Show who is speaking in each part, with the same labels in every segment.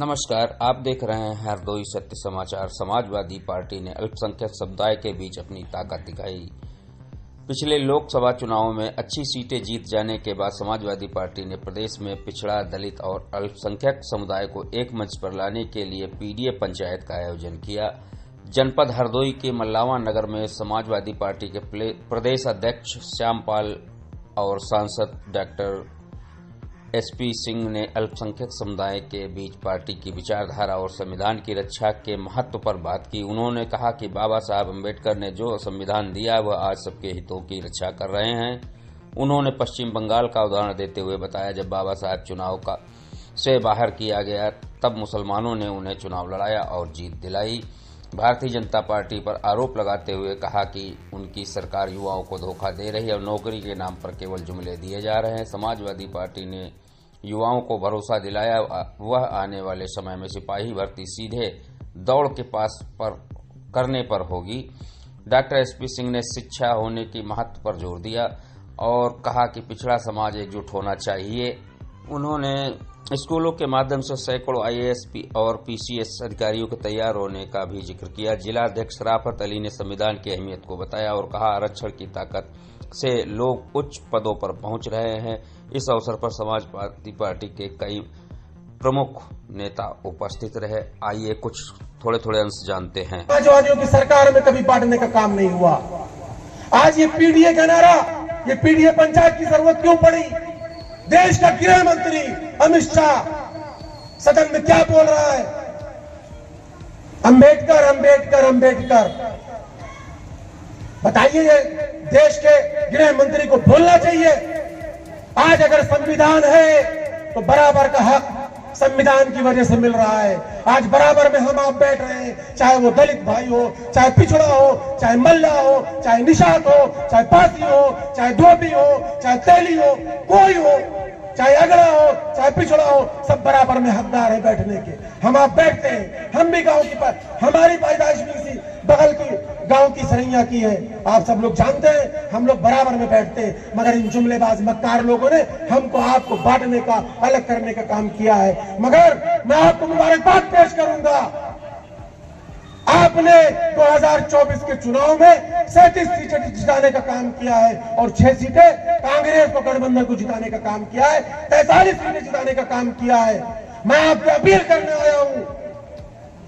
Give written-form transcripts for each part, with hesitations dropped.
Speaker 1: नमस्कार, आप देख रहे हैं हरदोई सत्य समाचार। समाजवादी पार्टी ने अल्पसंख्यक समुदाय के बीच अपनी ताकत दिखाई। पिछले लोकसभा चुनावों में अच्छी सीटें जीत जाने के बाद समाजवादी पार्टी ने प्रदेश में पिछड़ा, दलित और अल्पसंख्यक समुदाय को एक मंच पर लाने के लिए पीडीए पंचायत का आयोजन किया। जनपद हरदोई के मल्लावा नगर में समाजवादी पार्टी के प्रदेश अध्यक्ष श्यामपाल और सांसद डॉक्टर एसपी सिंह ने अल्पसंख्यक समुदाय के बीच पार्टी की विचारधारा और संविधान की रक्षा के महत्व पर बात की। उन्होंने कहा कि बाबा साहब अम्बेडकर ने जो संविधान दिया वह आज सबके हितों की रक्षा कर रहे हैं। उन्होंने पश्चिम बंगाल का उदाहरण देते हुए बताया, जब बाबा साहब चुनाव से बाहर किया गया तब मुसलमानों ने उन्हें चुनाव लड़ाया और जीत दिलाई। भारतीय जनता पार्टी पर आरोप लगाते हुए कहा कि उनकी सरकार युवाओं को धोखा दे रही है और नौकरी के नाम पर केवल जुमले दिए जा रहे हैं। समाजवादी पार्टी ने युवाओं को भरोसा दिलाया वह आने वाले समय में सिपाही भर्ती सीधे दौड़ के पास करने पर होगी। डॉक्टर एसपी सिंह ने शिक्षा होने की महत्व पर जोर दिया और कहा कि पिछड़ा समाज एकजुट होना चाहिए। उन्होंने स्कूलों के माध्यम से सैकड़ों आईएएस और पीसीएस अधिकारियों के तैयार होने का भी जिक्र किया। जिला अध्यक्ष राफत अली ने संविधान की अहमियत को बताया और कहा, आरक्षण की ताकत से लोग उच्च पदों पर पहुंच रहे हैं। इस अवसर पर समाजवादी पार्टी के कई प्रमुख नेता उपस्थित रहे। आइए कुछ थोड़े अंश जानते हैं।
Speaker 2: समाजवादियों की सरकार में कभी बांटने का काम नहीं हुआ। आज ये पीडीए का नारा, ये पीडीए पंचायत की जरूरत क्यों पड़ी? देश का गृह मंत्री अमित शाह सदन में क्या बोल रहा है? अंबेडकर अंबेडकर अंबेडकर। बताइए, देश के गृह मंत्री को बोलना चाहिए। आज अगर संविधान है तो बराबर का हक संविधान की वजह से मिल रहा है। आज बराबर में हम आप बैठ रहे हैं, चाहे वो दलित भाई हो, चाहे पिछड़ा हो, चाहे मल्ला हो, चाहे निषाद हो, चाहे पासी हो, चाहे धोबी हो, चाहे तेली हो, कोई हो, चाहे अगड़ा हो, चाहे पिछड़ा हो, सब बराबर में हकदार है बैठने के। हम आप बैठते हैं। हम भी गांव की हमारी पैदाइश भी इसी बगल की गांव की सरैया की है। आप सब लोग जानते हैं, हम लोग बराबर में बैठते हैं। मगर इन जुमलेबाज मक्कार लोगों ने हमको आपको बांटने का, अलग करने का काम किया है। मगर मैं आपको मुबारकबाद पेश करूंगा। आपने 2024 के चुनाव में 37 सीटें जिताने का काम किया है और 6 सीटें कांग्रेस को, गठबंधन को जिताने का काम किया है। 43 सीटें जिताने का काम किया है। मैं आपसे अपील करने आया हूं,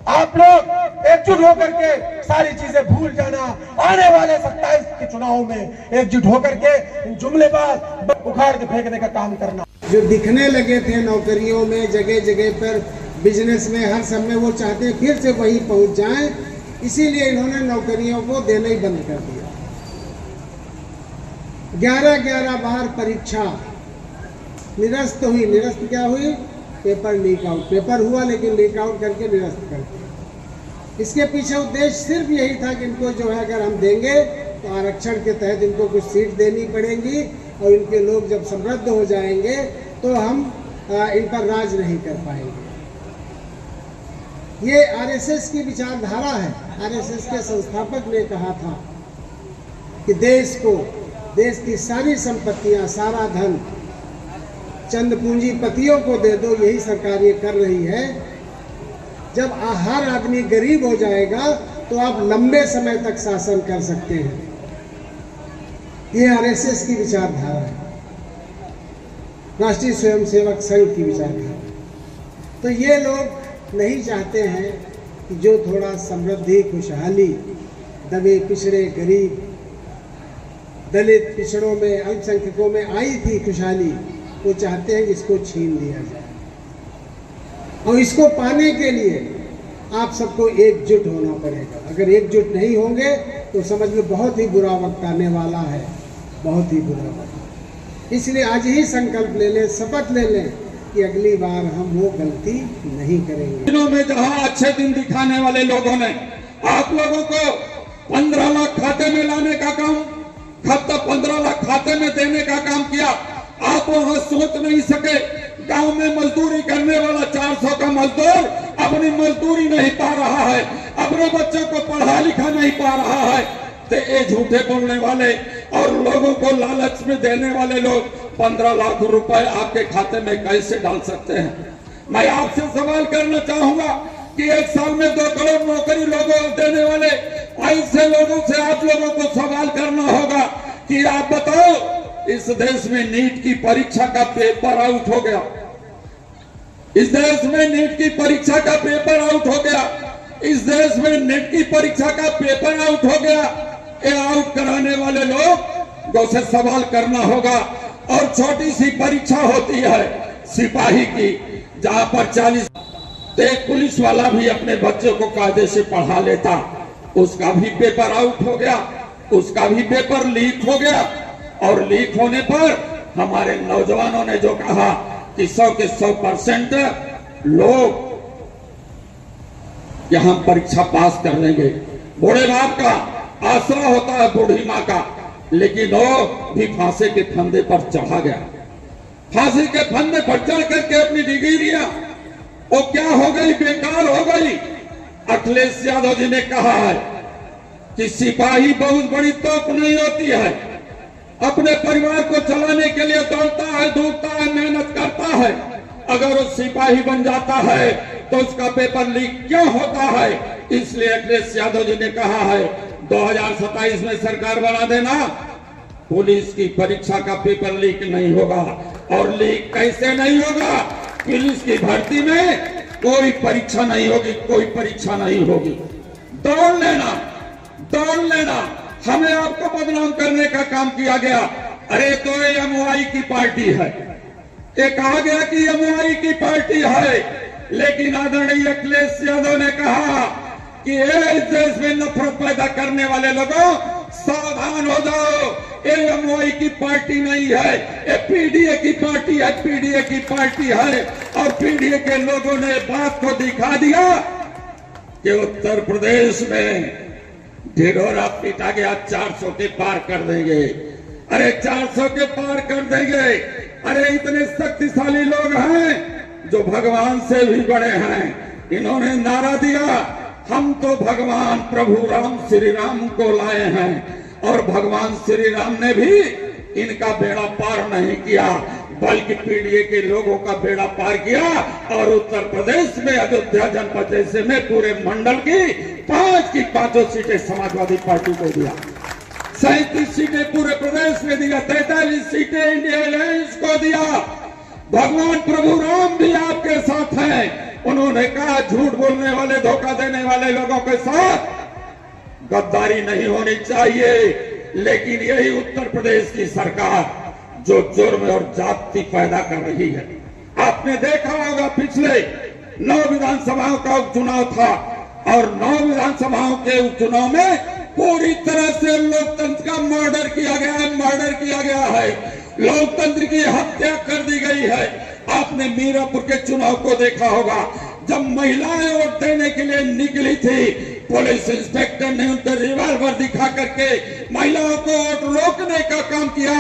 Speaker 2: आप लोग एकजुट होकर के सारी चीजें भूल जाना। आने वाले 27 के चुनाव में एकजुट होकर के इन जुमलेबाज उखाड़ के फेंकने का काम करना।
Speaker 3: जो दिखने लगे थे नौकरियों में, जगह जगह पर बिजनेस में, हर समय वो चाहते फिर से वहीं पहुंच जाएं, इसीलिए इन्होंने नौकरियों को देना ही बंद कर दिया। 11 बार परीक्षा निरस्त हुई। निरस्त क्या हुई? Paper leak out. पेपर हुआ लेकिन लीक आउट करके निरस्त कर दिया। इसके पीछे उद्देश्य सिर्फ यही था कि इनको जो है अगर हम देंगे तो आरक्षण के तहत इनको कुछ सीट देनी पड़ेगी और इनके लोग जब समृद्ध हो जाएंगे तो हम इन पर राज नहीं कर पाएंगे। ये आरएसएस की विचारधारा है। आरएसएस के संस्थापक ने कहा था कि देश की सारी संपत्तियां, सारा धन चंद पूंजीपतियों को दे दो। यही सरकार ये कर रही है। जब हर आदमी गरीब हो जाएगा तो आप लंबे समय तक शासन कर सकते हैं। ये आरएसएस की विचारधारा है, राष्ट्रीय स्वयंसेवक संघ की विचारधारा। तो ये लोग नहीं चाहते हैं कि जो थोड़ा समृद्धि, खुशहाली, दबे पिछड़े, गरीब, दलित, पिछड़ों में, अल्पसंख्यकों में आई थी खुशहाली, वो चाहते हैं कि इसको छीन लिया जाए। और इसको पाने के लिए आप सबको एकजुट होना पड़ेगा। अगर एकजुट नहीं होंगे तो समझ लो बहुत ही बुरा वक्त आने वाला है, बहुत ही बुरा वक्त। इसलिए आज ही संकल्प ले लें, शपथ ले लें कि अगली बार हम वो गलती नहीं करेंगे।
Speaker 4: दिनों में जहां अच्छे दिन दिखाने वाले लोगों ने आप लोगों को 15 लाख खाते में लाने का काम, 15 लाख खाते में देने का काम किया। आप वहां सोच नहीं सके, गांव में मजदूरी करने वाला 400 का मजदूर अपनी मजदूरी नहीं पा रहा है, अपने बच्चों को पढ़ा लिखा नहीं पा रहा है। तो ये झूठे बोलने वाले और लोगों को लालच में देने वाले लोग 15 लाख रुपए आपके खाते में कैसे डाल सकते हैं? मैं आपसे सवाल करना चाहूंगा कि 1 साल में 2 करोड़ नौकरी लोगों को देने वाले ऐसे लोगों से आप लोगों को सवाल करना होगा कि आप बताओ, इस देश में नीट की परीक्षा का पेपर आउट हो गया, इस देश में नीट की परीक्षा का पेपर आउट हो गया, इस देश में नेट की परीक्षा का पेपर आउट हो गया। ये आउट कराने वाले लोग से सवाल करना होगा। और छोटी सी परीक्षा होती है सिपाही की, जहां पर 40 एक पुलिस वाला भी अपने बच्चे को कायदे से पढ़ा लेता, उसका भी पेपर आउट हो गया, उसका भी पेपर लीक हो गया। और लीक होने पर हमारे नौजवानों ने जो कहा कि 100 के 100% लोग यहां परीक्षा पास कर लेंगे। बूढ़े बाप का आसरा होता है बूढ़ी माँ का, लेकिन वो भी फांसी के फंदे पर चढ़ा गया। फांसी के फंदे पर चढ़ करके अपनी डिग्री लिया, वो क्या हो गई, बेकार हो गई। अखिलेश यादव जी ने कहा है कि सिपाही बहुत बड़ी तोप नहीं होती है, अपने परिवार को चलाने के लिए दौड़ता है, धूपता है, मेहनत करता है। अगर वो सिपाही बन जाता है तो उसका पेपर लीक क्यों होता है? इसलिए अखिलेश यादव जी ने कहा है 2027 में सरकार बना देना, पुलिस की परीक्षा का पेपर लीक नहीं होगा। और लीक कैसे नहीं होगा? पुलिस की भर्ती में कोई परीक्षा नहीं होगी, कोई परीक्षा नहीं होगी। दौड़ लेना, दौड़ लेना। हमें आपको बदनाम करने का काम किया गया। अरे तो ये एमओआई की पार्टी है, ये कहा गया कि एमओआई की पार्टी है, लेकिन आदरणीय अखिलेश यादव ने कहा कि इस देश में नफरत पैदा करने वाले लोगों सावधान हो जाओ, ये एमओआई की पार्टी नहीं है, ये पीडीए की पार्टी है, पीडीए की पार्टी है। और पीडीए के लोगों ने बात को दिखा दिया कि उत्तर प्रदेश में ढिढोरा पीटा गया, 400 के पार कर देंगे। अरे 400 के पार कर देंगे। अरे इतने शक्तिशाली लोग हैं जो भगवान से भी बड़े हैं। इन्होंने नारा दिया, हम तो भगवान प्रभु राम श्री राम को लाए हैं। और भगवान श्री राम ने भी इनका बेड़ा पार नहीं किया, बल्कि पीडीए के लोगों का बेड़ा पार किया। और उत्तर प्रदेश में अयोध्या जनपद जैसे में पूरे मंडल की 5 की 5 सीटें समाजवादी पार्टी को दिया, 37 सीटें पूरे प्रदेश में दिया, 43 सीटें इंडिया अलायंस को दिया। भगवान प्रभु राम भी आपके साथ हैं। उन्होंने कहा झूठ बोलने वाले, धोखा देने वाले लोगों के साथ गद्दारी नहीं होनी चाहिए। लेकिन यही उत्तर प्रदेश की सरकार जो जुर्म और जाति पैदा कर रही है। आपने देखा होगा पिछले 9 विधानसभाओं का उपचुनाव था, और 9 विधानसभाओं के उपचुनाव में पूरी तरह से लोकतंत्र का मर्डर किया गया है, मर्डर किया गया है, लोकतंत्र की हत्या कर दी गई है। आपने मीरापुर के चुनाव को देखा होगा, जब महिलाएं वोट देने के लिए निकली थी, पुलिस इंस्पेक्टर ने उनके रिवॉल्वर दिखा करके महिलाओं को वोट रोकने का काम किया।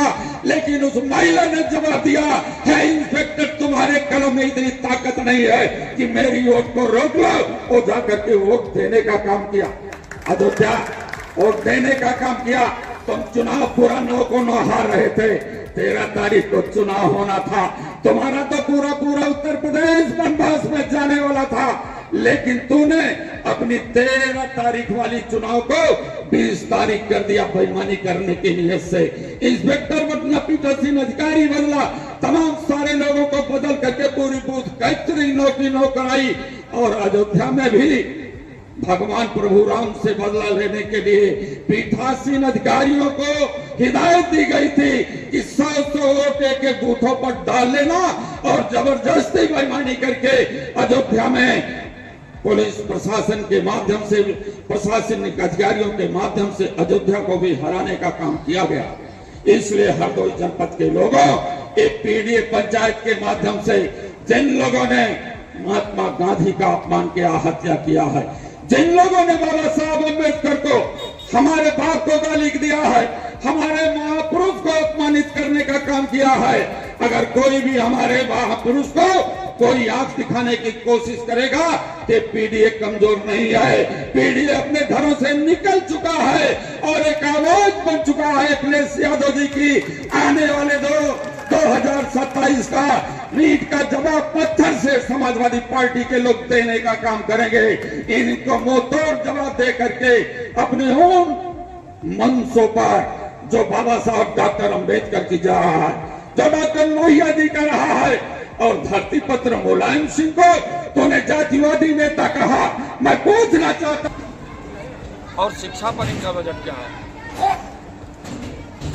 Speaker 4: लेकिन उस महिला ने जवाब दिया, है इंस्पेक्टर, तुम्हारे कलम में इतनी ताकत नहीं है कि मेरी वोट को रोक लो। वो जाकर के वोट देने का काम किया, अयोध्या वोट देने का काम किया। तुम चुनाव पूरा 9 को 9 हार रहे थे, 13 तारीख को चुनाव होना था। तुम्हारा तो पूरा पूरा उत्तर प्रदेश वनवास में जाने वाला था, लेकिन तूने अपनी 13 तारीख वाली चुनाव को 20 तारीख कर दिया बेईमानी करने की नियत से। इंस्पेक्टर बदला, पीठासीन अधिकारी बदला, तमाम सारे लोगों को बदल करके पूरी बूथ कचरी नौकरी नो कराई। और अयोध्या में भी भगवान प्रभु राम से बदला लेने के लिए पीठासीन अधिकारियों को हिदायत दी गई थी कि 100 वोट एक बूथों पर डाल लेना, और जबरदस्ती बेईमानी करके अयोध्या में पुलिस प्रशासन के माध्यम से, प्रशासनिक अधिकारियों के माध्यम से अयोध्या को भी हराने का काम किया गया। इसलिए हरदोई जनपद के लोगों, एक पीडीए पंचायत के माध्यम से जिन लोगों ने महात्मा गांधी का अपमान किया, हत्या किया है, जिन लोगों ने बाबा साहब अम्बेडकर को, हमारे बाप को गाली दिया है, हमारे महापुरुष को अपमानित करने का काम किया है, अगर कोई भी हमारे महापुरुष को कोई आंख दिखाने की कोशिश करेगा कि पीडीए कमजोर नहीं है, पीडीए अपने घरों से निकल चुका है और एक आवाज बन चुका है अखिलेश यादव जी की। आने वाले 2 2027 का नीट का जवाब पत्थर से समाजवादी पार्टी के लोग देने का काम करेंगे। इनको मुंहतोड़ जवाब दे करके अपने उन मंचों पर जो बाबा साहब डॉक्टर अंबेडकर की जा रहा है, जो डॉक्टर लोहिया जी का रहा है, और धरती पत्र मुलायम सिंह को तूने जातिवादी नेता कहा, मैं पूछना चाहता हूं।
Speaker 5: और शिक्षा पर इनका बजट क्या है?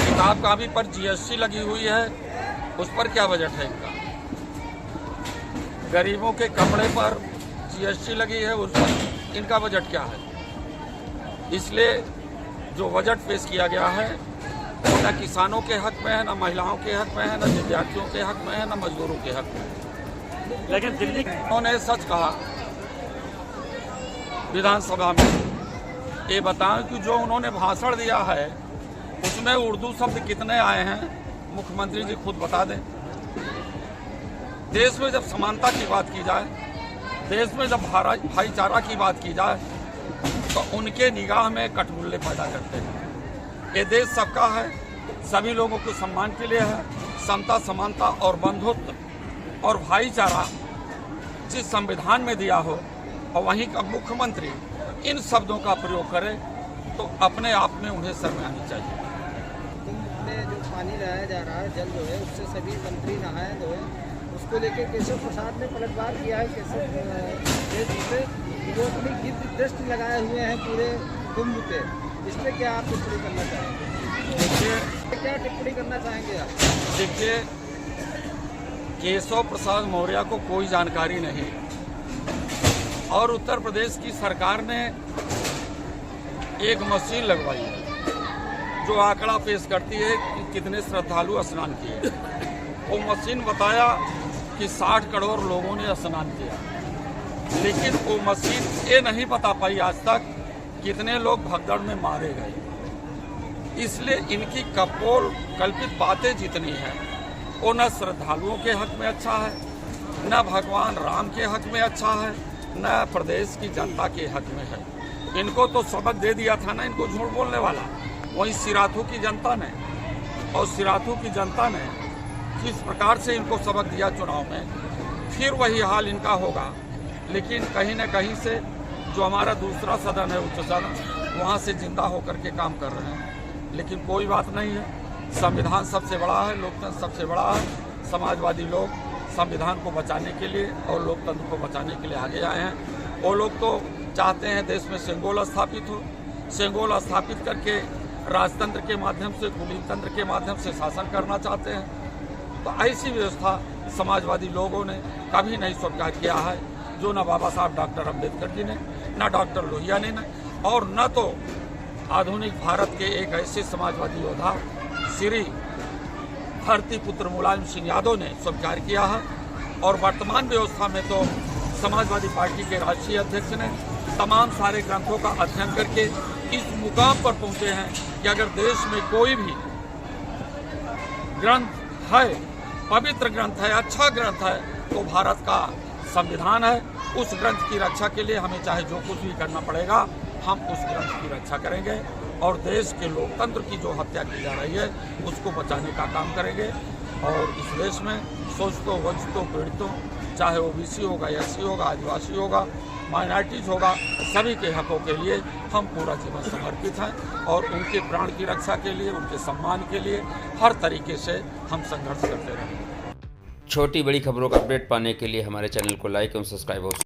Speaker 5: किताब कापी पर जीएसटी लगी हुई है, उस पर क्या बजट है इनका? गरीबों के कपड़े पर जीएसटी लगी है, उस पर इनका बजट क्या है? इसलिए जो बजट पेश किया गया है न किसानों के हक में है, न महिलाओं के हक में है, न विद्यार्थियों के हक में है, न मजदूरों के हक में है। लेकिन दिल्ली उन्होंने सच कहा विधानसभा में। ये बताएं कि जो उन्होंने भाषण दिया है उसमें उर्दू शब्द कितने आए हैं, मुख्यमंत्री जी खुद बता दें। देश में जब समानता की बात की जाए, देश में जब भाईचारा की बात की जाए, तो उनके निगाह में कटमुल्ले पैदा करते हैं। ये देश सबका है, सभी लोगों के सम्मान के लिए है। समता, समानता और बंधुत्व और भाईचारा जिस संविधान में दिया हो, और वहीं का मुख्यमंत्री इन शब्दों का प्रयोग करे तो अपने आप में उन्हें शर्म आनी चाहिए।
Speaker 6: में जो पानी लाया जा रहा है, जल जो है, उससे सभी मंत्री नहाए धोए, उसको लेकर केशव प्रसाद ने पलटवार किया है। वो अपनी गिद्ध दृष्टि लगाए हुए हैं पूरे कुंभ पे। इस पर क्या आप टिप्पणी करना चाहेंगे?
Speaker 5: देखिए,
Speaker 6: क्या टिप्पणी करना चाहेंगे आप?
Speaker 5: देखिए, केशव प्रसाद मौर्य को कोई जानकारी नहीं, और उत्तर प्रदेश की सरकार ने एक मशीन लगवाई है जो आंकड़ा पेश करती है कि कितने श्रद्धालु स्नान किए। वो मशीन बताया कि 60 करोड़ लोगों ने स्नान किया, लेकिन वो मशीन ये नहीं बता पाई आज तक कितने लोग भगदड़ में मारे गए। इसलिए इनकी कपोल कल्पित बातें जितनी हैं वो न श्रद्धालुओं के हक में अच्छा है, न भगवान राम के हक में अच्छा है, न प्रदेश की जनता के हक में है। इनको तो सबक दे दिया था ना इनको झूठ बोलने वाला, वही सिराथू की जनता ने। और सिराथू की जनता ने किस प्रकार से इनको सबक दिया चुनाव में, फिर वही हाल इनका होगा। लेकिन कहीं न कहीं से जो हमारा दूसरा सदन है, उच्च सदन, वहाँ से जिंदा होकर के काम कर रहे हैं। लेकिन कोई बात नहीं है, संविधान सबसे बड़ा है, लोकतंत्र सबसे बड़ा है। समाजवादी लोग संविधान को बचाने के लिए और लोकतंत्र को बचाने के लिए आगे आए हैं। वो लोग तो चाहते हैं देश में सेंगोल स्थापित हो, सेंगोल स्थापित करके राजतंत्र के माध्यम से, कुलीन तंत्र के माध्यम से शासन करना चाहते हैं। तो ऐसी व्यवस्था समाजवादी लोगों ने कभी नहीं स्वीकार किया है, जो न बाबा साहब डॉक्टर अंबेडकर जी ने, न डॉक्टर लोहिया ने, और न तो आधुनिक भारत के एक ऐसे समाजवादी योद्धा श्री धरती पुत्र मुलायम सिंह यादव ने स्वीकार किया है। और वर्तमान व्यवस्था में तो समाजवादी पार्टी के राष्ट्रीय अध्यक्ष ने तमाम सारे ग्रंथों का अध्ययन करके इस मुकाम पर पहुंचे हैं कि अगर देश में कोई भी ग्रंथ है, पवित्र ग्रंथ है, अच्छा ग्रंथ है, तो भारत का संविधान है। उस ग्रंथ की रक्षा के लिए हमें चाहे जो कुछ भी करना पड़ेगा, हम उस ग्रंथ की रक्षा करेंगे और देश के लोकतंत्र की जो हत्या की जा रही है उसको बचाने का काम करेंगे। और इस देश में शोषितों, वंचितों, पीड़ितों, चाहे ओबीसी होगा, एससी होगा, आदिवासी होगा, माइनॉरिटीज होगा, सभी के हकों के लिए हम पूरा जीवन समर्पित हैं और उनके प्राण की रक्षा के लिए, उनके सम्मान के लिए हर तरीके से हम संघर्ष करते रहेंगे।
Speaker 1: छोटी बड़ी खबरों का अपडेट पाने के लिए हमारे चैनल को लाइक एवं सब्सक्राइब